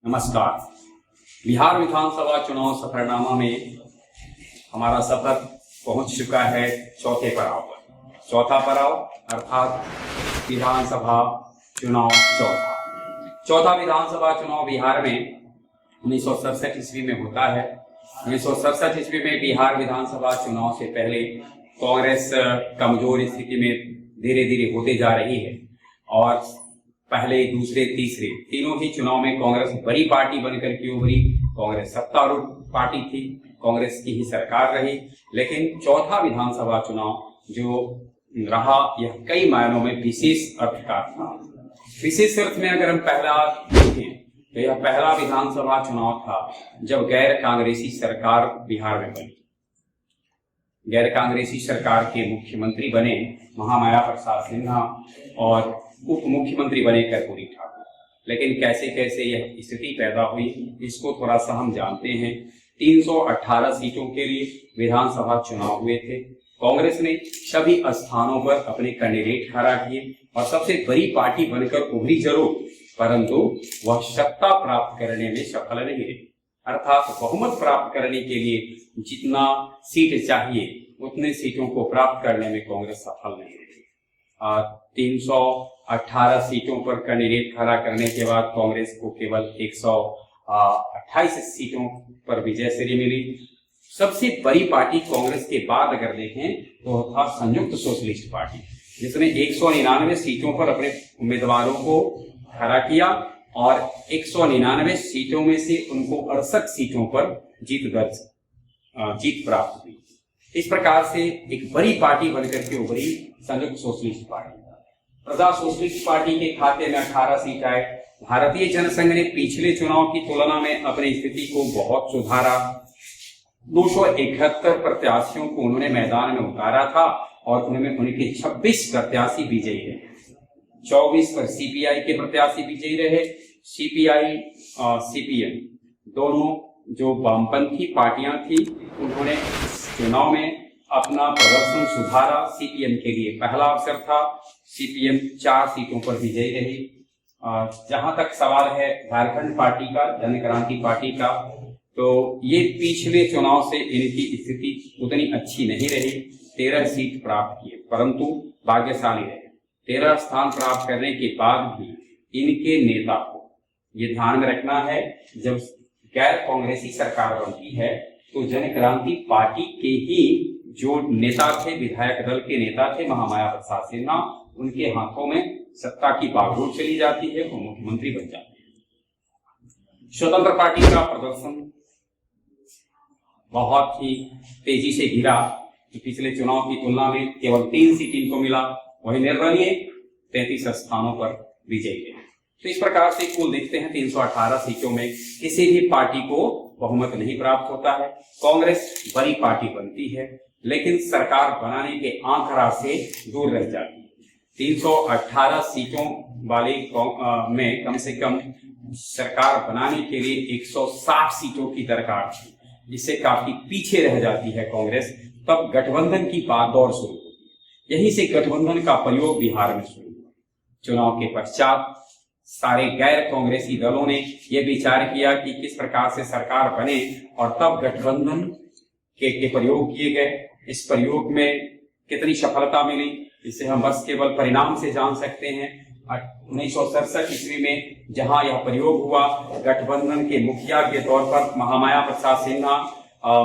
नमस्कार। बिहार विधानसभा चुनाव सफरनामा में हमारा सफर पहुंच चुका है चौथे पड़ाव पर। चौथा पड़ाव अर्थात विधानसभा चुनाव चौथा विधानसभा चुनाव बिहार में 1967 ईस्वी में होता है। 1967 ईस्वी में बिहार विधानसभा चुनाव से पहले कांग्रेस कमजोर स्थिति में धीरे धीरे होते जा रही है और पहले, दूसरे, तीसरे तीनों ही चुनाव में कांग्रेस बड़ी पार्टी बनकर के उभरी। कांग्रेस सत्तारूढ़ पार्टी थी, कांग्रेस की ही सरकार रही। लेकिन चौथा विधानसभा चुनाव जो रहा यह कई मायनों में विशेष अर्थ का था। विशेष अर्थ में अगर हम पहला देखें तो यह पहला विधानसभा चुनाव था जब गैर कांग्रेसी सरकार बिहार में बनी। गैर कांग्रेसी सरकार के मुख्यमंत्री बने महामाया प्रसाद सिन्हा और उप मुख्यमंत्री बने कर्पूरी ठाकुर। लेकिन कैसे कैसे यह स्थिति पैदा हुई इसको थोड़ा सा हम जानते हैं। 318 सीटों के लिए विधानसभा चुनाव हुए थे। कांग्रेस ने सभी स्थानों पर अपने कैंडिडेट खड़ा किए और सबसे बड़ी पार्टी बनकर उभरी जरूर, परंतु वह सत्ता प्राप्त करने में सफल नहीं रही। अर्थात बहुमत प्राप्त करने के लिए जितना सीट चाहिए उतने सीटों को प्राप्त करने में कांग्रेस सफल नहीं रही। 318 सीटों पर कैंडिडेट खड़ा करने के बाद कांग्रेस को केवल 128 सीटों पर विजयश्री मिली। सबसे बड़ी पार्टी कांग्रेस के बाद अगर देखें तो था संयुक्त सोशलिस्ट पार्टी, जिसने 199 सीटों पर अपने उम्मीदवारों को खड़ा किया और 199 सीटों में से उनको 68 सीटों पर जीत प्राप्त हुई। इस प्रकार से एक बड़ी पार्टी बनकर के उभरी संयुक्त सोशलिस्ट पार्टी। प्रजा सोशलिस्ट पार्टी के खाते में 18 सीट आए। भारतीय जनसंघ ने पिछले चुनाव की तुलना में अपनी स्थिति को बहुत सुधारा। 271 प्रत्याशियों को उन्होंने मैदान में उतारा था और उनमें उनके 26 प्रत्याशी विजयी रहे। 24 पर सीपीआई के प्रत्याशी विजयी रहे। सीपीआई सीपीएम दोनों जो वामपंथी पार्टियां थी उन्होंने चुनाव में अपना प्रदर्शन सुधारा। सीपीएम के लिए पहला अवसर था। सीपीएम 4 सीटों पर विजयी रही। जहां तक सवाल है झारखंड पार्टी का, जन क्रांति पार्टी का, तो ये पिछले चुनाव से इनकी स्थिति उतनी अच्छी नहीं रही। 13 सीट प्राप्त किए परंतु भाग्यशाली रहे। 13 स्थान प्राप्त करने के बाद भी इनके नेता को ये ध्यान में रखना है, जब गैर कांग्रेसी सरकार बनती है तो जन क्रांति पार्टी के ही जो नेता थे, विधायक दल के नेता थे महामाया प्रसाद सिन्हा, उनके हाथों में सत्ता की बागडोर चली जाती है, वो मुख्यमंत्री बन जाते हैं। स्वतंत्र पार्टी का प्रदर्शन बहुत ही तेजी से गिरा। पिछले चुनाव की तुलना में केवल 3 सीट इनको मिला, वही निर्दलीय 33 स्थानों पर विजयी रहे। तो इस प्रकार से कुल देखते हैं 318 सीटों में किसी भी पार्टी को बहुमत नहीं प्राप्त होता है। कांग्रेस बड़ी पार्टी बनती है लेकिन सरकार बनाने के आंकड़ा से दूर रह जाती है। 318 सीटों वाले में कम से कम सरकार बनाने के लिए 160 सीटों की दरकार थी, जिससे काफी पीछे रह जाती है कांग्रेस। तब गठबंधन की बागडोर शुरू होती है। यहीं से गठबंधन का प्रयोग बिहार में शुरू हुआ। चुनाव के पश्चात सारे गैर कांग्रेसी दलों ने यह विचार किया कि किस प्रकार से सरकार बने और तब गठबंधन के प्रयोग किए गए। इस प्रयोग में कितनी सफलता मिली इसे हम बस केवल परिणाम से जान सकते हैं। 1967 ईस्वी में जहां यह प्रयोग हुआ, गठबंधन के मुखिया के तौर पर महामाया प्रसाद सिन्हा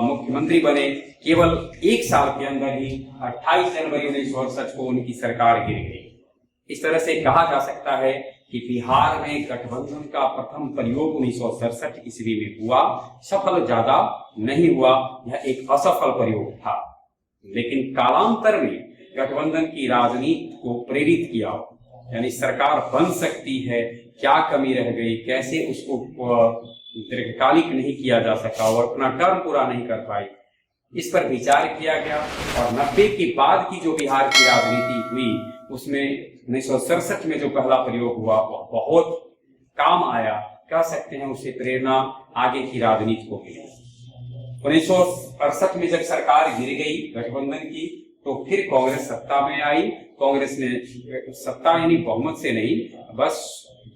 मुख्यमंत्री बने। केवल 1 साल के अंदर ही 28 जनवरी 1968 को उनकी सरकार गिर गई। इस तरह से कहा जा सकता है कि बिहार में गठबंधन का प्रथम प्रयोग 1967 ईस्वी में हुआ। सफल ज्यादा नहीं हुआ, यह एक असफल प्रयोग था। लेकिन कालांतर में गठबंधन की राजनीति को प्रेरित किया, यानी सरकार बन सकती है, क्या कमी रह गई, कैसे उसको दीर्घकालिक नहीं किया जा सका और अपना टर्म पूरा नहीं कर पाई, इस पर विचार किया गया। और 90 के बाद की जो बिहार की राजनीति हुई उसमें 1967 में जो पहला प्रयोग हुआ वह बहुत काम आया। कह सकते हैं उससे प्रेरणा आगे की राजनीति को मिली। 1968 में जब सरकार गिर गई गठबंधन की तो फिर कांग्रेस सत्ता में आई। कांग्रेस ने सत्ता यानी बहुमत से नहीं, बस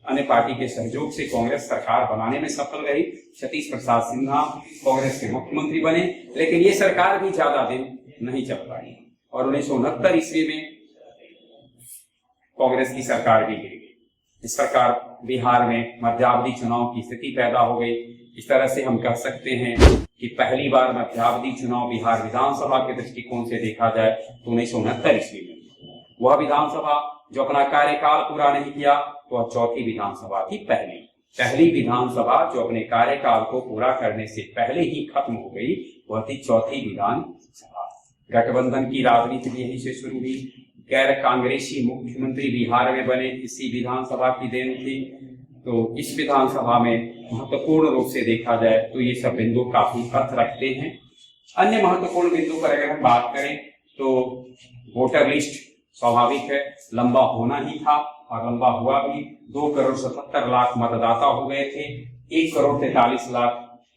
अन्य पार्टी के सहयोग से कांग्रेस सरकार बनाने में सफल रही। सतीश प्रसाद सिन्हा कांग्रेस के मुख्यमंत्री बने, लेकिन ये सरकार भी ज्यादा दिन नहीं चल पाई और 1969 ईस्वी में कांग्रेस की सरकार भी गिर गई। इस प्रकार बिहार में मध्यावधि चुनाव की स्थिति पैदा हो गई। इस तरह से हम कह सकते हैं कि पहली बार मध्यावधि चुनाव बिहार विधानसभा के दृष्टिकोण से देखा जाए तो 1969 ईस्वी में। वह विधानसभा जो अपना कार्यकाल पूरा नहीं किया, तो वह चौथी विधानसभा थी। पहली विधानसभा जो अपने कार्यकाल को पूरा करने से पहले ही खत्म हो गई, वह थी चौथी विधानसभा। गठबंधन की राजनीति भी यहीं से शुरू हुई। गैर कांग्रेसी मुख्यमंत्री बिहार में बने, इसी विधानसभा की देन थी। तो इस विधानसभा में महत्वपूर्ण रूप से देखा जाए तो ये सब बिंदु काफी अर्थ रखते हैं। अन्य महत्वपूर्ण बिंदु पर अगर हम बात करें तो वोटर लिस्ट स्वाभाविक है, लंबा होना ही था और लंबा हुआ भी। 2,77,00,000 मतदाता हो गए थे। 1,43,00,000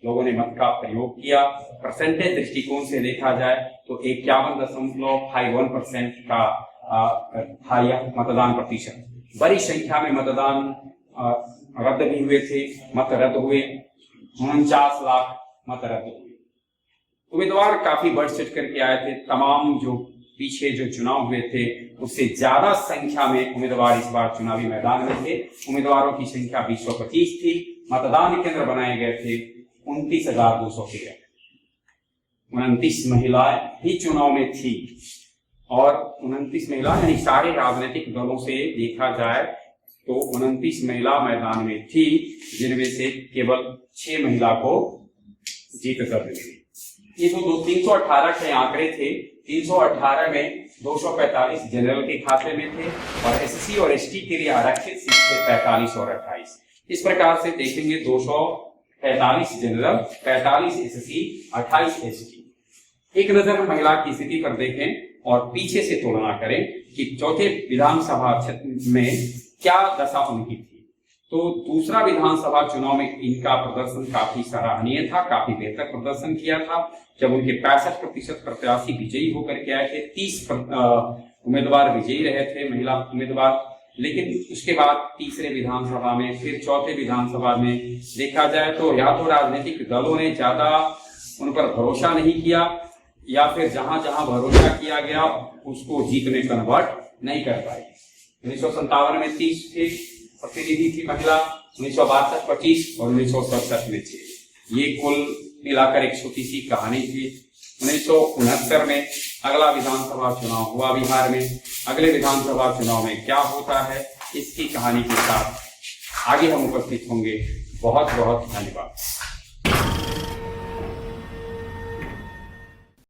लोगों ने मत का प्रयोग किया। परसेंटेज दृष्टिकोण से देखा जाए तो 51.51% का था यह मतदान प्रतिशत। बड़ी संख्या में मतदान रद्द भी हुए थे, मत रद्द हुए। 49 लाख मत रद्द हुए। उम्मीदवार काफी बढ़ चढ़ करके आए थे। तमाम जो पीछे जो चुनाव हुए थे उससे ज्यादा संख्या में उम्मीदवार इस बार चुनावी मैदान में थे। उम्मीदवारों की संख्या 225 थी। मतदान केंद्र बनाए गए थे 29,213। 29 महिलाएं भी चुनाव में थी और 29 महिला यानी सारे राजनीतिक दलों से देखा जाए तो 29 महिला मैदान में थी, जिनमें से केवल 6 महिला को जीत कर मिली। ये तो 318 के आंकड़े थे। 318 में 245 जनरल के खाते में थे और एससी और एसटी के लिए आरक्षित सीट थे 45 और 28। इस प्रकार से देखेंगे 245 जनरल, 45 एससी, 28 एसटी। एक नजर में महिला की स्थिति पर देखें और पीछे से तुलना करें कि चौथे विधानसभा क्षेत्र में क्या दशा उनकी थी। तो दूसरा विधानसभा चुनाव में इनका प्रदर्शन काफी सराहनीय था, काफी बेहतर प्रदर्शन किया था। जब उनके 65% प्रत्याशी विजयी होकर के आए थे, 30 उम्मीदवार विजयी रहे थे महिला उम्मीदवार। लेकिन उसके बाद तीसरे विधानसभा में, फिर चौथे विधानसभा में देखा जाए तो या तो राजनीतिक दलों ने ज्यादा उन पर भरोसा नहीं किया या फिर जहां जहां भरोसा किया गया उसको जीत में कन्वर्ट नहीं कर पाई। 1957 में 30 प्रतिनिधि थी महिला, 1962 25 और 1967 में 6। ये कुल मिलाकर एक छोटी सी कहानी थी। 1969 में अगला विधानसभा चुनाव हुआ बिहार में। अगले विधानसभा चुनाव में क्या होता है, इसकी कहानी के साथ आगे हम उपस्थित होंगे। बहुत बहुत धन्यवाद।